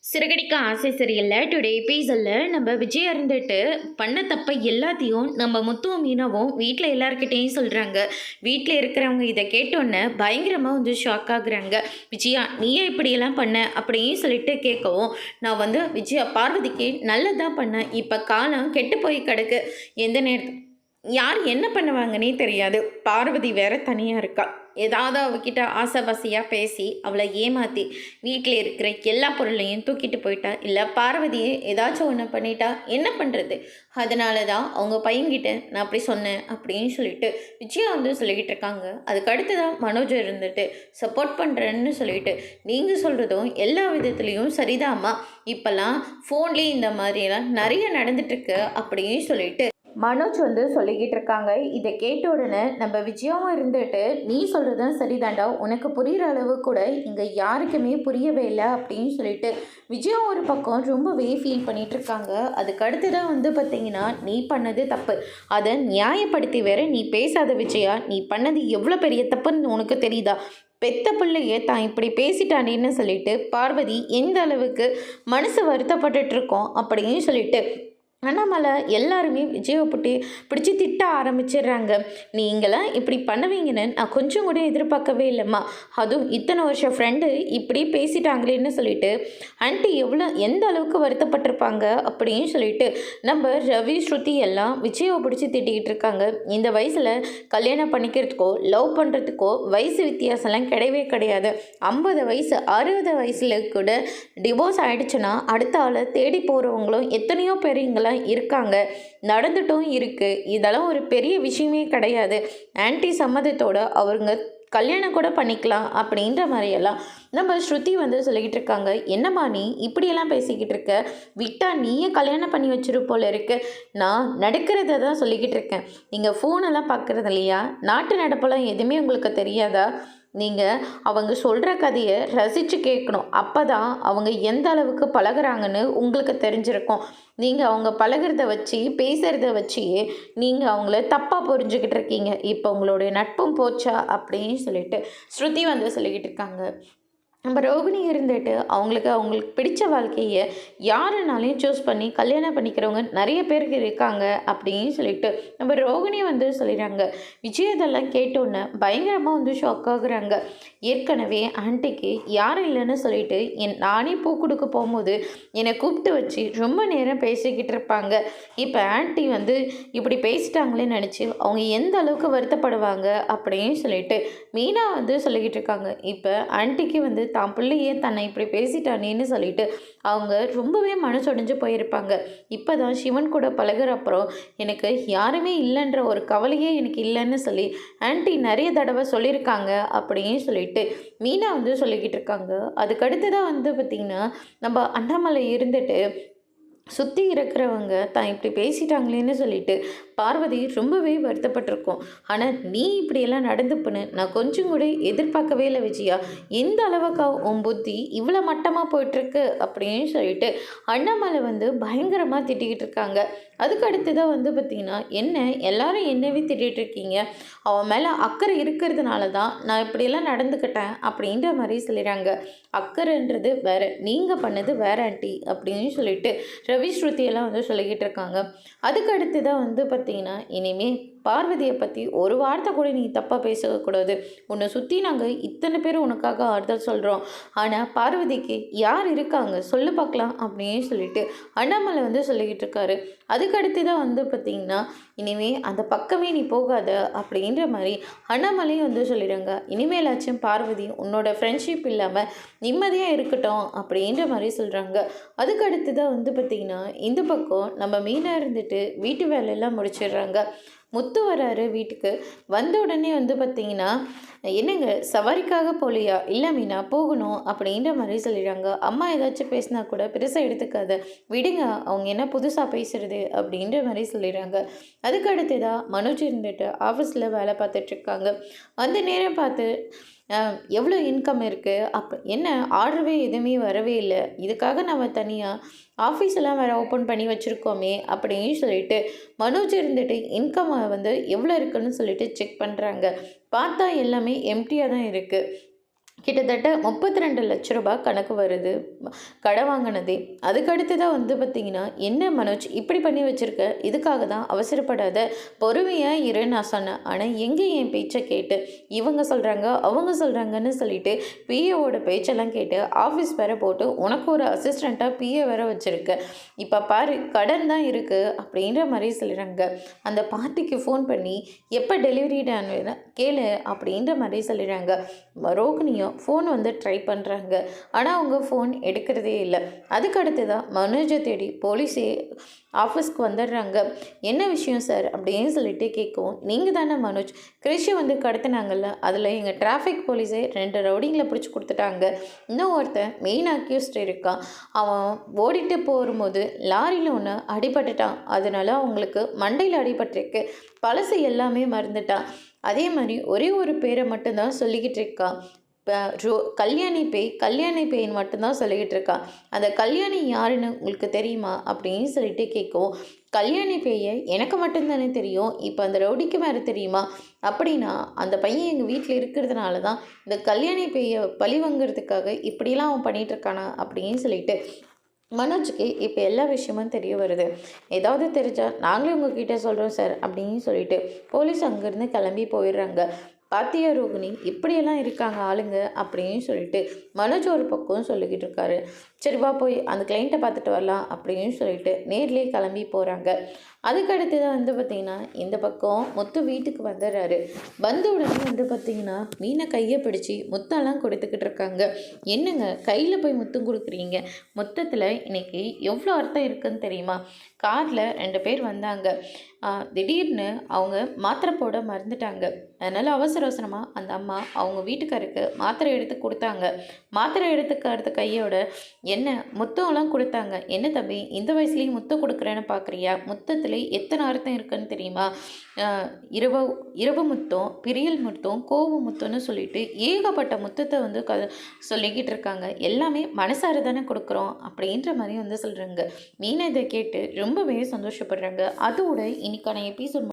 சிறகடிக்க ஆசை சரியில்ல. டுடே எபிசோட்ல நம்ம விஜய் இருந்துட்டு பண்ண தப்ப எல்லாத்தையும் நம்ம முத்துவும் மீனாவும் வீட்ல எல்லார்கிட்டயும் சொல்றாங்க. வீட்ல இருக்கிறவங்க இத கேட்டோன்னே பயங்கரமா ஷாக் ஆகுறாங்க. "விஜயா நீ ஏன் இப்படியெல்லாம் பண்ண?" அப்படின்னு சொல்லிட்டு கேட்கவும், "நான் விஜயா பார்வதிக்கு நல்லதா பண்ணேன். இப்ப காலம் கெட்டு போய் கிடக்கு. எந்த நேரத்து யார் என்ன பண்ணுவாங்கன்னே தெரியாது. பார்வதி வேற தனியா இருக்கா. ஏதாவது அவகிட்ட ஆசைபாசையாக பேசி அவளை ஏமாற்றி வீட்டில் இருக்கிற எல்லா பொருளையும் தூக்கிட்டு போயிட்டா, இல்லை பார்வதியை ஏதாச்சும் ஒன்று பண்ணிட்டா என்ன பண்ணுறது? அதனால தான் அவங்க பையன்கிட்ட நான் அப்படி சொன்னேன் அப்படின்னு சொல்லிட்டு விஜயா சொல்லிக்கிட்டு இருக்காங்க. அதுக்கு அடுத்து தான் மனோஜ் இருந்துட்டு சப்போர்ட் பண்ணுறேன்னு சொல்லிட்டு, நீங்கள் சொல்கிறதும் எல்லா விதத்துலேயும் சரிதாம்மா. இப்போல்லாம் ஃபோன்லேயே இந்த மாதிரியெல்லாம் நிறைய நடந்துட்டுருக்கு அப்படின்னு சொல்லிட்டு மனோஜ் சொல்லிக்கிட்டு இருக்காங்க. இதை கேட்ட உடனே நம்ம விஜயாவும் இருந்துட்டு, "நீ சொல்கிறதும் சரிதாண்டா, உனக்கு புரிகிற அளவு கூட இங்கே யாருக்குமே புரியவே இல்லை" அப்படின்னு சொல்லிட்டு விஜயம் ஒரு பக்கம் ரொம்பவே ஃபீல் பண்ணிகிட்டு இருக்காங்க. அதுக்கு அடுத்து தான் பார்த்தீங்கன்னா, "நீ பண்ணது தப்பு, அதை நியாயப்படுத்தி வேற நீ பேசாத விஜயா. நீ பண்ணது எவ்வளோ பெரிய தப்புன்னு உனக்கு தெரியுதா? பெத்த பிள்ளையே தான் இப்படி பேசிட்டானேன்னு சொல்லிட்டு பார்வதி எந்த அளவுக்கு மனசு வருத்தப்பட்டுட்டு இருக்கோம்" அப்படின்னு சொல்லிட்டு அண்ணாமலை எல்லாருமே விஜயை பிடிச்சி திட்ட ஆரம்பிச்சிடுறாங்க. "நீங்களாம் இப்படி பண்ணுவீங்கன்னு நான் கொஞ்சம் கூட எதிர்பார்க்கவே இல்லைம்மா. அதுவும் இத்தனை வருஷம் ஃப்ரெண்டு இப்படி பேசிட்டாங்களேன்னு சொல்லிட்டு ஆண்டி எந்த அளவுக்கு வருத்தப்பட்டிருப்பாங்க" அப்படின்னு சொல்லிட்டு நம்ம ரவி ஸ்ருதி எல்லாம் விஜயை பிடிச்சி திட்டிக்கிட்டு இருக்காங்க. இந்த வயசில் கல்யாணம் பண்ணிக்கிறதுக்கோ லவ் பண்ணுறதுக்கோ வயசு வித்தியாசம்லாம் கிடையவே கிடையாது. 50 வயசு 60 வயசில் கூட டிவோர்ஸ் ஆகிடுச்சுன்னா அடுத்த ஆளை தேடி போகிறவங்களும் எத்தனையோ பேர் இங்கெல்லாம் இருக்காங்க, நடந்துட்டும் இருக்கு. இதெல்லாம் ஒரு பெரிய விஷயமே கிடையாது. ஆன்டி சம்மதத்தோட அவருங்க கல்யாணம் கூட பண்ணிக்கலாம் அப்படின்ற மாதிரியெல்லாம் நம்ம ஸ்ருதி சொல்லிக்கிட்டு இருக்காங்க. "என்னம்மா நீ இப்படியெல்லாம் பேசிக்கிட்டு இருக்க? விட்டா நீயே கல்யாணம் பண்ணி வச்சிரு போல இருக்கு. நான் நடக்கிறத தான் சொல்லிக்கிட்டு இருக்கேன். நீங்கள் ஃபோனெல்லாம் பார்க்குறது இல்லையா? நாட்டு நடப்பெல்லாம் எதுவுமே உங்களுக்கு தெரியாதா? நீங்கள் அவங்க சொல்கிற கதையை ரசித்து கேட்கணும். அப்போ தான் அவங்க எந்த அளவுக்கு பழகுறாங்கன்னு உங்களுக்கு தெரிஞ்சிருக்கும். நீங்கள் அவங்க பழகிறத வச்சு பேசுகிறத வச்சு நீங்கள் அவங்கள தப்பாக புரிஞ்சுக்கிட்டு இருக்கீங்க. இப்போ உங்களுடைய நட்பும் போச்சா" அப்படின்னு சொல்லிட்டு ஸ்ருதி சொல்லிக்கிட்டு இருக்காங்க. நம்ம ரோகிணி இருந்துட்டு அவங்களுக்கு பிடிச்ச வாழ்க்கையை யாருனாலையும் சூஸ் பண்ணி கல்யாணம் பண்ணிக்கிறவங்க நிறைய பேருக்கு இருக்காங்க அப்படின்னு சொல்லிட்டு நம்ம ரோகிணி சொல்லிடுறாங்க. விஜய் இதெல்லாம் கேட்டோன்னே பயங்கரமாக ஷாக் ஆகுறாங்க. ஏற்கனவே ஆண்டிக்கு யாரும் இல்லைன்னு சொல்லிட்டு நானே பூ கொடுக்க போகும்போது என்னை கூப்பிட்டு வச்சு ரொம்ப நேரம் பேசிக்கிட்டு இருப்பாங்க. இப்போ ஆண்டி இப்படி பேசிட்டாங்களேன்னு நினச்சி அவங்க எந்த அளவுக்கு வருத்தப்படுவாங்க அப்படின்னு சொல்லிட்டு மீனா சொல்லிக்கிட்டு இருக்காங்க. இப்போ ஆண்டிக்கு தான் பிள்ளையே தன்னை இப்படி பேசிட்டானேன்னு சொல்லிட்டு அவங்க ரொம்பவே மனசொடைஞ்சு போயிருப்பாங்க. இப்போ தான் சிவன் கூட பழகுற அப்புறம் எனக்கு யாருமே இல்லைன்ற ஒரு கவலையே எனக்கு இல்லைன்னு சொல்லி ஆண்டி நிறைய தடவை சொல்லியிருக்காங்க அப்படின்னு சொல்லிட்டு மீனா சொல்லிக்கிட்டு இருக்காங்க. அதுக்கடுத்து தான் பார்த்திங்கன்னா நம்ம அண்ணாமலை இருந்துட்டு சுற்றி இருக்கிறவங்க தான் இப்படி பேசிட்டாங்களேன்னு சொல்லிட்டு பார்வதி ரொம்பவே வருத்தப்பட்டிருக்கோம். ஆனால் நீ இப்படியெல்லாம் நடந்துப்புன்னு நான் கொஞ்சம் கூட எதிர்பார்க்கவே இல்லை விஜயா. எந்த அளவுக்கு உன் புத்தி இவ்வளோ மட்டமாக போயிட்டுருக்கு அப்படின்னு சொல்லிட்டு அண்ணாமலை பயங்கரமாக திட்டிக்கிட்டு இருக்காங்க. அதுக்கு அடுத்து தான் பார்த்திங்கன்னா, "என்ன எல்லாரும் என்னவே திட்டிகிட்டு இருக்கீங்க? அவன் மேலே அக்கறை இருக்கிறதுனால தான் நான் இப்படியெல்லாம் நடந்துக்கிட்டேன்" அப்படின்ற மாதிரி சொல்லிடுறாங்க. "அக்கறைன்றது வேற, நீங்கள் பண்ணது வேற ஆண்டி" அப்படின்னு சொல்லிட்டு ரவி ஸ்ருதியெல்லாம் சொல்லிக்கிட்டு இருக்காங்க. அதுக்கு அடுத்து தான் பார்த்திங்கன்னா, "இனிமேல் பார்வதியை பற்றி ஒரு வார்த்தை கூட நீ தப்பாக பேசக்கூடாது. உன்னை சுற்றி நாங்கள் இத்தனை பேர் உனக்காக ஆறுதல் சொல்கிறோம். ஆனால் பார்வதிக்கு யார் இருக்காங்க சொல்லு பார்க்கலாம்" அப்படின்னு சொல்லிட்டு அண்ணாமலை சொல்லிக்கிட்டு இருக்காரு. அதுக்கடுத்து தான் பார்த்திங்கன்னா, "இனிமேல் அந்த பக்கமே நீ போகாத" அப்படின்ற மாதிரி அண்ணாமலையும் சொல்லிடுங்க. "இனிமேலாச்சும் பார்வதி உன்னோட ஃப்ரெண்ட்ஷிப் இல்லாமல் நிம்மதியாக இருக்கட்டும்" அப்படின்ற மாதிரி சொல்கிறாங்க. அதுக்கடுத்து தான் பார்த்திங்கன்னா, இந்த பக்கம் நம்ம மீனாக இருந்துட்டு வீட்டு வேலையெல்லாம் முடிச்சிடுறாங்க. முத்து வராரு வீட்டுக்கு. வந்த உடனே பார்த்திங்கன்னா, "என்னங்க சவாரிக்காக போகலையா?" "இல்லை மீனா, போகணும்" அப்படின்ற மாதிரி சொல்லிடுறாங்க. "அம்மா ஏதாச்சும் பேசினா கூட பெருசாக எடுத்துக்காத, விடுங்க, அவங்க என்ன புதுசாக பேசுகிறது" அப்படின்ற மாதிரி சொல்லிடுறாங்க. அதுக்கு அடுத்ததாக மனோஜ் இருந்துட்டு ஆஃபீஸில் வேலை பார்த்துட்ருக்காங்க. அந்த நேரம் பார்த்து எவ்வளோ இன்கம் இருக்குது, என்ன ஆர்டரவே எதுவுமே வரவே இல்லை, இதுக்காக நம்ம தனியாக ஆஃபீஸ் எல்லாம் வேறு ஓப்பன் பண்ணி வச்சுருக்கோமே அப்படின்னு சொல்லிட்டு மனோஜ் இருந்துட்டு இன்கம் எவ்வளோ இருக்குன்னு சொல்லிட்டு செக் பண்ணுறாங்க. பார்த்தா எல்லாமே எம்டியாக தான் இருக்குது. கிட்டத்தட்ட 32 லட்ச ரூபாய் கணக்கு வருது. கடன் வாங்குனதே. அதுக்கு அடுத்து தான் வந்து பார்த்தீங்கன்னா, "என்ன மனோஜ் இப்படி பண்ணி வச்சிருக்க? இதுக்காக தான் அவசரப்படாத. பொறுமையா இரு" நான் சொன்னேன். ஆனா எங்க என் பேச்ச கேட்டு, இவங்க சொல்றாங்க, அவங்க சொல்றாங்கன்னு சொல்லிட்டு பிஏவோட பேச்செல்லாம் கேட்டு ஆஃபீஸ் வேற போட்டு உனக்கு ஒரு அசிஸ்டண்ட்டா பிஏ வேற வச்சிருக்க. இப்ப பாரு கடன் தான் இருக்கு அப்படின்ற மாரி சொல்லிறாங்க. அந்த பார்ட்டிக்கு ஃபோன் பண்ணி, "எப்ப டெலிவரி டான்னு கேளு" அப்படின்ற மாரி சொல்லிறாங்க. ரோகிணியும் ஃபோன் வந்து ட்ரை பண்ணுறாங்க. ஆனால் அவங்க ஃபோன் எடுக்கிறதே இல்லை. அதுக்கு அடுத்து தான் மனோஜை தேடி போலீஸே ஆஃபீஸ்க்கு வந்துடுறாங்க. "என்ன விஷயம் சார்?" அப்படின்னு சொல்லிட்டு கேட்கவும், "நீங்கள் தானே மனோஜ், கிரிஷை வந்து கடத்தினாங்கல்ல, அதில் எங்கள் டிராஃபிக் போலீஸே 2 ரவுடிங்களை பிடிச்சி கொடுத்துட்டாங்க. இன்னும் ஒருத்தன் மெயின் அக்யூஸ்ட் இருக்கான். அவன் ஓடிட்டு போகும்போது லாரியில் ஒன்று அடிபட்டுட்டான். அதனால அவங்களுக்கு மண்டையில் அடிபட்டிருக்கு. பழசு எல்லாமே மறந்துட்டான். அதே மாதிரி ஒரே ஒரு பேரை மட்டும்தான் சொல்லிக்கிட்டு இருக்கான். இப்போ கல்யாணி பேய்ன்னு மட்டும்தான் சொல்லிக்கிட்டு இருக்கான். அந்த கல்யாணி யாருன்னு உங்களுக்கு தெரியுமா?" அப்படின்னு சொல்லிட்டு கேட்கவும், "கல்யாணி பேயை எனக்கு மட்டும்தானே தெரியும். இப்போ அந்த ரவுடிக்கு வேறு தெரியுமா? அப்படின்னா அந்த பையன் எங்கள் வீட்டில் இருக்கிறதுனால தான் இந்த கல்யாணி பேயை பழி வாங்குறதுக்காக இப்படிலாம் அவன் பண்ணிகிட்டு இருக்கானா?" அப்படின்னு சொல்லிட்டு மனோஜுக்கு இப்போ எல்லா விஷயமும் தெரிய வருது. "ஏதாவது தெரிஞ்சா நாங்களே உங்ககிட்ட சொல்கிறோம் சார்" அப்படின்னு சொல்லிட்டு போலீஸ் அங்கேருந்து கிளம்பி போயிடுறாங்க. "பாத்தியா ரோகிணி, இப்படியெல்லாம் இருக்காங்க ஆளுங்க" அப்படின்னு சொல்லிட்டு மனோஜ் ஒரு பக்கம் சொல்லிக்கிட்டு இருக்காரு. "சரி வா போய் அந்த கிளைண்ட்டை பார்த்துட்டு வரலாம்" அப்படின்னு சொல்லிட்டு நேர்லேயே கிளம்பி போகிறாங்க. அதுக்கடுத்து தான் வந்து பார்த்திங்கன்னா, இந்த பக்கம் முத்து வீட்டுக்கு வந்துடுறாரு. வந்த உடனே வந்து பார்த்திங்கன்னா, மீனை கையை பிடிச்சி முத்தம்லாம் கொடுத்துக்கிட்டு இருக்காங்க. "என்னங்க கையில் போய் முத்தம் கொடுக்குறீங்க? முத்தத்தில் இன்னைக்கு எவ்வளோ அர்த்தம் இருக்குன்னு தெரியுமா? காரில் 2 பேர் வந்தாங்க. திடீர்னு அவங்க மாத்திரை போட மறந்துட்டாங்க. அதனால் அவசர அவசரமாக அந்த அம்மா அவங்க வீட்டுக்காருக்கு மாத்திரை எடுத்து கொடுத்தாங்க. மாத்திரை எடுத்துக்கிறது கையோட என்ன முத்தம்லாம் கொடுத்தாங்க. என்ன தம்பி இந்த வயசுலேயும் முத்தம் கொடுக்குறேன்னு பார்க்குறியா? முத்தத்தில் எத்தனை அர்த்தம் இருக்குன்னு தெரியுமா? இரவு இரவு முத்தம், பிரியல் முத்தம், கோவ முத்தம்னு சொல்லிட்டு ஏகப்பட்ட முத்தத்தை வந்து சொல்லிக்கிட்டு இருக்காங்க. எல்லாமே மனசார தானே கொடுக்குறோம்" அப்படின்ற மாதிரி வந்து சொல்கிறாங்க. மீனா இதை கேட்டு ரொம்பவே சந்தோஷப்படுறாங்க. அதோட இன்னைக்கான எபிசோட்